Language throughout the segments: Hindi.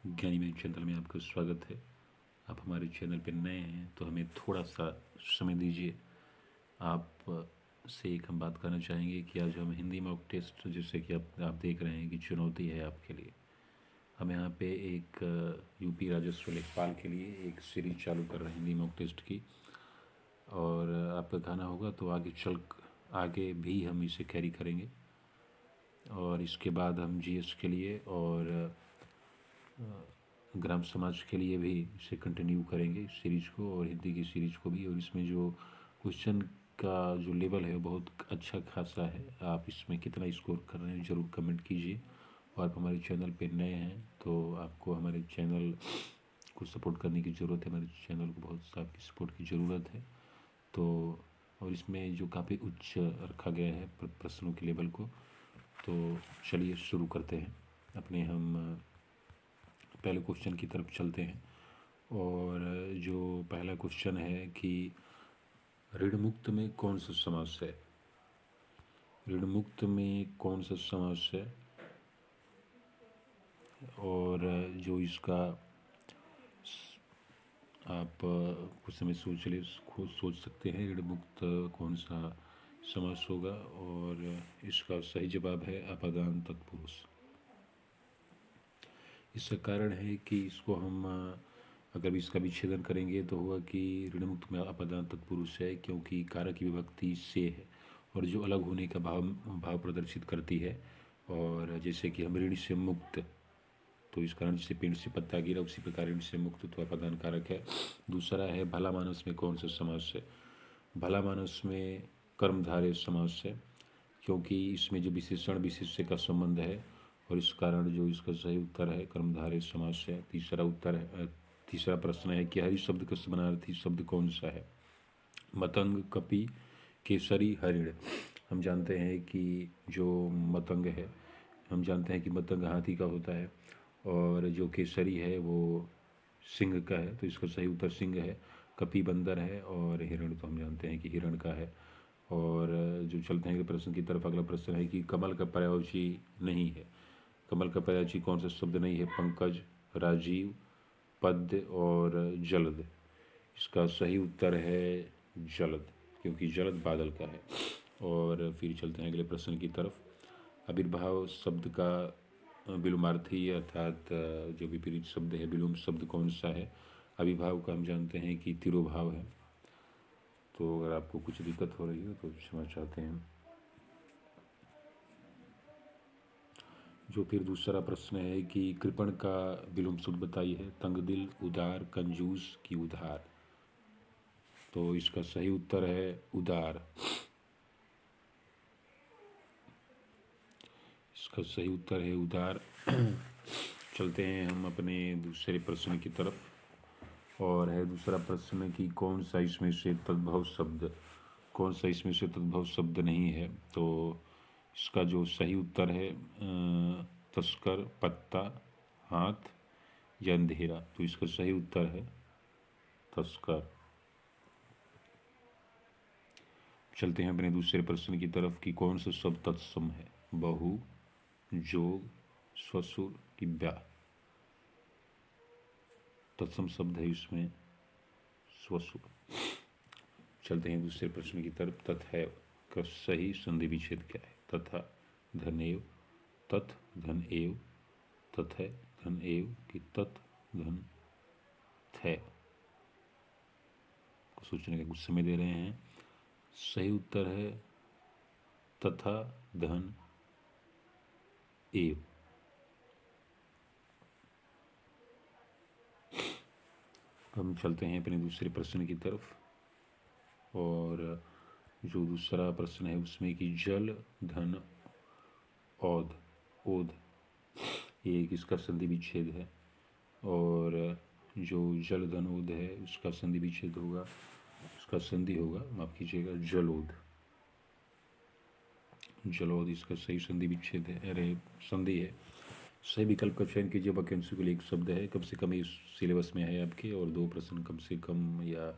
ज्ञानी मैथ चैनल में आपका स्वागत है। आप हमारे चैनल पर नए हैं तो हमें थोड़ा सा समय दीजिए। आप से एक हम बात करना चाहेंगे कि आज हम हिंदी मॉक टेस्ट, जैसे कि आप देख रहे हैं कि चुनौती है आपके लिए। हम यहाँ पे एक यूपी राजस्व लेखपाल के लिए एक सीरीज चालू कर रहे हैं हिंदी मॉक टेस्ट की, और आपका गाना होगा तो आगे भी हम इसे कैरी करेंगे। और इसके बाद हम जीएस के लिए और ग्राम समाज के लिए भी इसे कंटिन्यू करेंगे इस सीरीज़ को, और हिंदी की सीरीज़ को भी। और इसमें जो क्वेश्चन का जो लेवल है बहुत अच्छा खासा है। आप इसमें कितना स्कोर कर रहे हैं ज़रूर कमेंट कीजिए। और आप हमारे चैनल पे नए हैं तो आपको हमारे चैनल को सपोर्ट करने की ज़रूरत है। हमारे चैनल को बहुत आपकी सपोर्ट की ज़रूरत है। तो और इसमें जो काफ़ी उच्च रखा गया है प्रश्नों के लेवल को, तो चलिए शुरू करते हैं अपने हम पहले क्वेश्चन की तरफ चलते हैं। और जो पहला क्वेश्चन है कि ऋण मुक्त में कौन सा समास है। ऋण मुक्त में कौन सा समास है, और जो इसका आप कुछ समय खुद सोच सकते हैं ऋण मुक्त कौन सा समास होगा। और इसका सही जवाब है अपादान तत्पुरुष। इसका कारण है कि इसको हम अगर इसका विच्छेदन करेंगे तो होगा कि ऋण मुक्त में अपादान तत्पुरुष है, क्योंकि कारक की विभक्ति से है और जो अलग होने का भाव प्रदर्शित करती है। और जैसे कि हम ऋण से मुक्त, तो इस कारण जैसे पेड़ से पत्ता गिरा उसी प्रकार ऋण से मुक्त तो अपादान कारक है। दूसरा है भला मानस में कौन सा समास है। भला मानस में कर्मधारय समास है, क्योंकि इसमें जो विशेषण विशेष्य का संबंध है, और इस कारण जो इसका सही उत्तर है कर्मधारय समास है। तीसरा प्रश्न है कि हरि शब्द का समानार्थी शब्द कौन सा है। मतंग, कपि, केसरी, हरिण। हम जानते हैं कि जो मतंग है, हम जानते हैं कि मतंग हाथी का होता है, और जो केसरी है वो सिंह का है, तो इसका सही उत्तर सिंह है। कपि बंदर है, और हिरण तो हम जानते हैं कि हिरण का है। और जो चलते हैं अगले प्रश्न की तरफ। अगला प्रश्न है कि कमल का पर्यायवाची नहीं है। कमल का पर्यायवाची कौन सा शब्द नहीं है। पंकज, राजीव, पद्य और जलद। इसका सही उत्तर है जलद, क्योंकि जलद बादल का है। और फिर चलते हैं अगले प्रश्न की तरफ। आविर्भाव शब्द का विलोमार्थी अर्थात जो विपरीत शब्द है विलोम शब्द कौन सा है। आविर्भाव का हम जानते हैं कि तिरोभाव है। तो अगर आपको कुछ दिक्कत हो रही हो तो क्षमा चाहते हैं। जो फिर दूसरा प्रश्न है कि कृपण का विलोम शब्द बताइए। तंगदिल, उदार, कंजूस की उधार। तो इसका सही उत्तर है उदार। इसका सही उत्तर है उदार। चलते हैं हम अपने दूसरे प्रश्न की तरफ। और है दूसरा प्रश्न कि कौन सा इसमें से तद्भव शब्द नहीं है। तो इसका जो सही उत्तर है तस्कर, पत्ता, हाथ या अंधेरा। तो इसका सही उत्तर है तस्कर। चलते हैं अपने दूसरे प्रश्न की तरफ कि कौन सा शब्द तत्सम है। बहु, जोग, ससुर की ब्याह। तत्सम शब्द है इसमें स्वसुर। चलते हैं दूसरे प्रश्न की तरफ। तथ है का सही संधि विच्छेद क्या है। तथा, धनेव, तथ, धन एव, तथ है धन एव कि तथ धन थ। सोचने का कुछ समय दे रहे हैं। सही उत्तर है तथा धन एव। हम चलते हैं अपने दूसरे प्रश्न की तरफ। और जो दूसरा प्रश्न है उसमें कि जल, धन, औध, ओध, ये एक इसका संधि विच्छेद है। और जो जल, धन, ओध है उसका संधि विच्छेद होगा, उसका संधि होगा, माफ कीजिएगा, जलोध। जलोध इसका सही संधि विच्छेद है, अरे संधि है। सही विकल्प का चयन कीजिए। वैकेंसी के लिए एक शब्द है, कम से कम इस सिलेबस में है आपके, और 2 प्रश्न कम से कम, या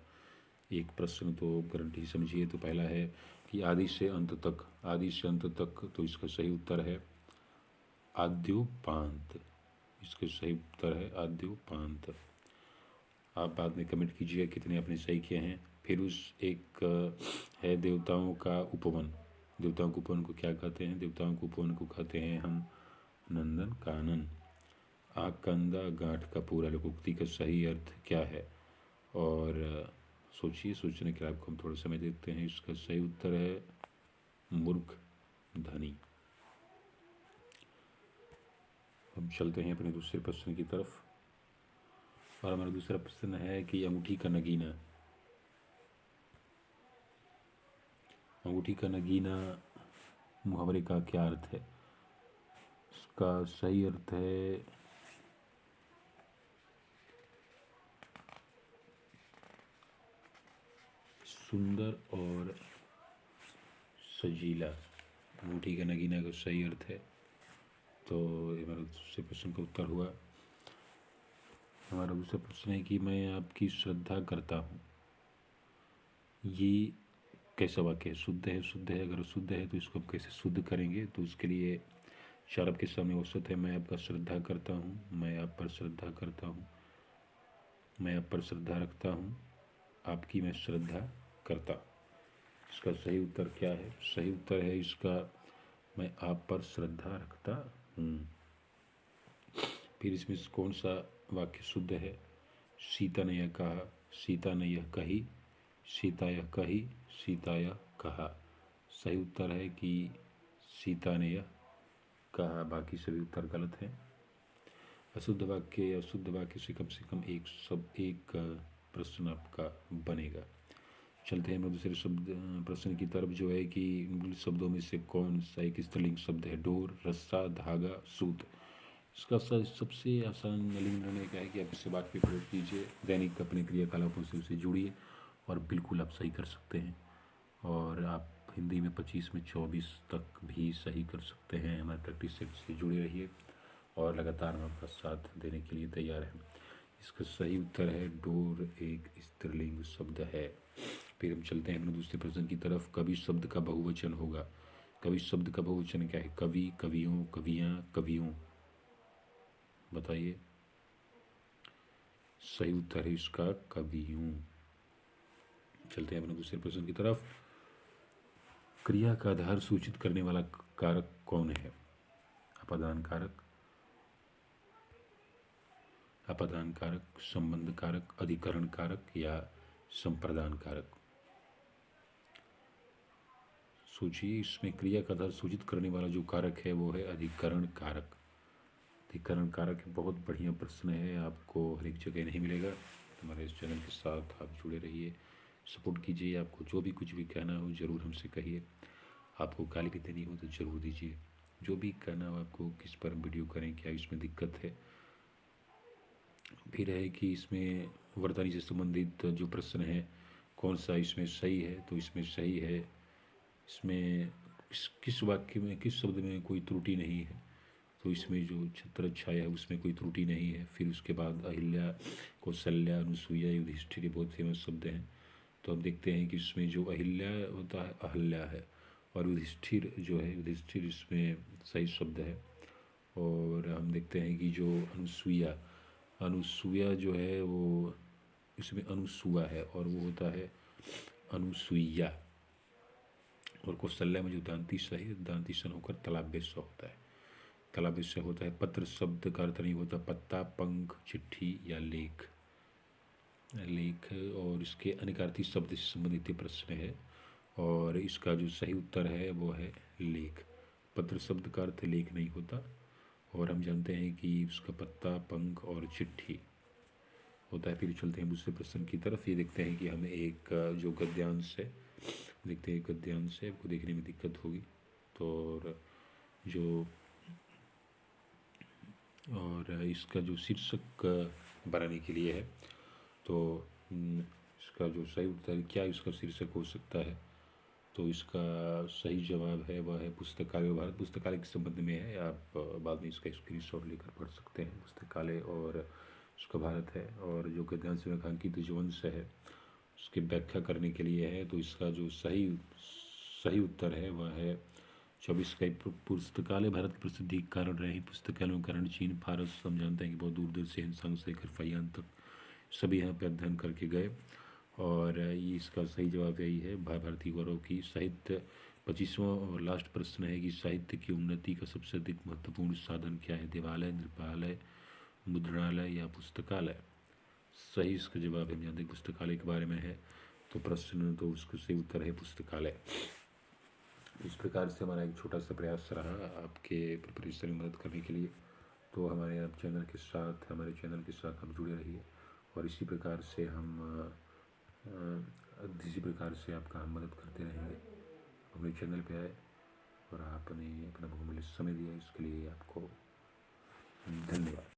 एक प्रश्न तो गारंटी समझिए। तो पहला है कि आदि से अंत तक। आदि से अंत तक, तो इसका सही उत्तर है आद्योपांत। इसका सही उत्तर है आद्योपांत। आप बाद में कमेंट कीजिएगा कितने आपने सही किए हैं। फिर उस एक है देवताओं का उपवन। देवताओं के उपवन को क्या कहते हैं? देवताओं के उपवन को कहते हैं हम नंदन कानन। आकंदा गांठ का पूरा लोकोक्ति का सही अर्थ क्या है? और सोचिए, सोचने के लिए आपको हम थोड़ा समय देते हैं। इसका सही उत्तर है मूर्ख धनी। हम चलते हैं अपने दूसरे प्रश्न की तरफ, और हमारा दूसरा प्रश्न है कि अंगूठी का नगीना। अंगूठी का नगीना मुहावरे का क्या अर्थ है? इसका सही अर्थ है सुंदर और सजीला। अंगूठी का नगीना का सही अर्थ है। तो ये हमारा दूसरे प्रश्न का उत्तर हुआ। हमारा दूसरा प्रश्न है कि मैं आपकी श्रद्धा करता हूँ। ये कैसा वाक्य है? शुद्ध है, शुद्ध है। अगर शुद्ध है तो इसको हम कैसे शुद्ध करेंगे? तो उसके लिए चार आपके सामने औसत है। मैं आपका श्रद्धा करता हूँ, मैं आप पर श्रद्धा करता हूँ, मैं आप पर श्रद्धा रखता हूँ, आपकी मैं श्रद्धा करता। इसका सही उत्तर क्या है? सही उत्तर है इसका मैं आप पर श्रद्धा रखता हूँ। फिर इसमें कौन सा वाक्य शुद्ध है? सीता ने यह कहा, सीता ने यह कही, सीता यह कही, सीता यह कहा। सही उत्तर है कि सीता ने यह कहा। बाकी सभी उत्तर गलत हैं। अशुद्ध वाक्य से कम एक प्रश्न आपका बनेगा। चलते हैं दूसरे शब्द प्रश्न की तरफ, जो है कि निम्नलिखित शब्दों में से कौन सा एक स्त्रीलिंग शब्द है? डोर, रस्सा, धागा, सूत। इसका सबसे आसान लिंग निर्णय क्या है कि आप इसे वाक्य प्रयोग कीजिए, दैनिक अपने क्रियाकलापों से उसे जुड़िए और बिल्कुल आप सही कर सकते हैं। और आप हिंदी में 25 में 24 तक भी सही कर सकते हैं। हमारे प्रैक्टिस सेट से जुड़े रहिए और लगातार हम आपका साथ देने के लिए तैयार हैं। इसका सही उत्तर है डोर एक स्त्रीलिंग शब्द है। फिर हम चलते हैं अपने दूसरे प्रश्न की तरफ। कवि शब्द का बहुवचन होगा। कवि शब्द का बहुवचन क्या है? कवि, कवियों, कवियाँ, कवियों। बताइए। सही उत्तर है इसका कवियों। चलते हैं अपने दूसरे प्रश्न की तरफ। क्रिया का आधार सूचित करने वाला कारक कौन है? अपादान कारक, अपादान कारक, संबंध कारक, अधिकरण कारक या संप्रदान कारक? सोचिए। इसमें क्रिया का आधार सूचित करने वाला जो कारक है वो है अधिकरण कारक। अधिकरण कारक बहुत बढ़िया प्रश्न है, आपको हर एक जगह नहीं मिलेगा। हमारे इस चैनल के साथ आप जुड़े रहिए, सपोर्ट कीजिए। आपको जो भी कुछ भी कहना हो ज़रूर हमसे कहिए। आपको गाली भी देनी हो तो ज़रूर दीजिए। जो भी कहना हो आपको, किस पर वीडियो करें, क्या इसमें दिक्कत है। फिर है कि इसमें वर्तनी से संबंधित जो प्रश्न है कौन सा इसमें सही है? तो इसमें सही है, इसमें किस वाक्य में, किस शब्द में कोई त्रुटि नहीं है। तो इसमें जो छत्रछाया है उसमें कोई त्रुटि नहीं है। फिर उसके बाद अहिल्या, कौशल्या, अनुसुईया, युधिष्ठिर ये बहुत फेमस शब्द हैं। तो अब देखते हैं कि इसमें जो अहिल्या होता है अहल्या है, और युधिष्ठिर जो है युधिष्ठिर इसमें सही शब्द है। और हम देखते हैं कि जो अनुसुईया, अनुसुईया जो है वो इसमें अनुसुआ है और वो होता है अनुसुईया। और कौशल्या में जो दांतीस है, दांतीसन होकर तलाब्य होता है। तलाब्य होता है। पत्र शब्द का अर्थ नहीं होता पत्ता, पंख, चिट्ठी या लेख। लेख और इसके अनेकार्थी शब्द से संबंधित प्रश्न है, और इसका जो सही उत्तर है वो है लेख। पत्र शब्द का अर्थ लेख नहीं होता, और हम जानते हैं कि उसका पत्ता, पंख और चिट्ठी होता है। फिर चलते हैं दूसरे प्रश्न की तरफ। ये देखते हैं कि हमें एक जो गद्यांश है, देखते हैं गद्यांश है, आपको देखने में दिक्कत होगी। तो और इसका जो शीर्षक बनाने के लिए है, तो इसका जो सही उत्तर क्या इसका शीर्षक हो सकता है? तो इसका सही जवाब है वह है पुस्तकालय भारत। पुस्तकालय के संबंध में है, आप बाद में इसका स्क्रीनशॉट लेकर पढ़ सकते हैं। पुस्तकालय और उसका भारत है। और जो गद्यांश में रेखांकित जो वंश है उसकी व्याख्या करने के लिए है। तो इसका जो सही उत्तर है वह है 24 का पुस्तकालय भारत की प्रसिद्धि के कारण रहे। पुस्तकालयों के कारण चीन, फारस, हम जानते हैं कि बहुत दूर दूर से इंसान से लेकर फैयान तक सभी यहाँ पे अध्ययन करके गए। और ये इसका सही जवाब यही है, भारतीय गौरव की साहित्य। 25वां और लास्ट प्रश्न है कि साहित्य की उन्नति का सबसे अधिक महत्वपूर्ण साधन क्या है? देवालय, नृपालय, मुद्रणालय या पुस्तकालय? सही इसका जवाब हम जानते हैं पुस्तकालय के बारे में है। तो प्रश्न तो उसका सही उत्तर है पुस्तकालय। इस प्रकार से हमारा एक छोटा सा प्रयास रहा आपके प्रिपरेशन में मदद करने के लिए। तो हमारे आप चैनल के साथ, हमारे चैनल के साथ आप जुड़े रहिए और इसी प्रकार से आपका हम मदद करते रहेंगे। अपने चैनल पे आए और आपने अपना बहुमूल्य समय दिया, इसके लिए आपको धन्यवाद।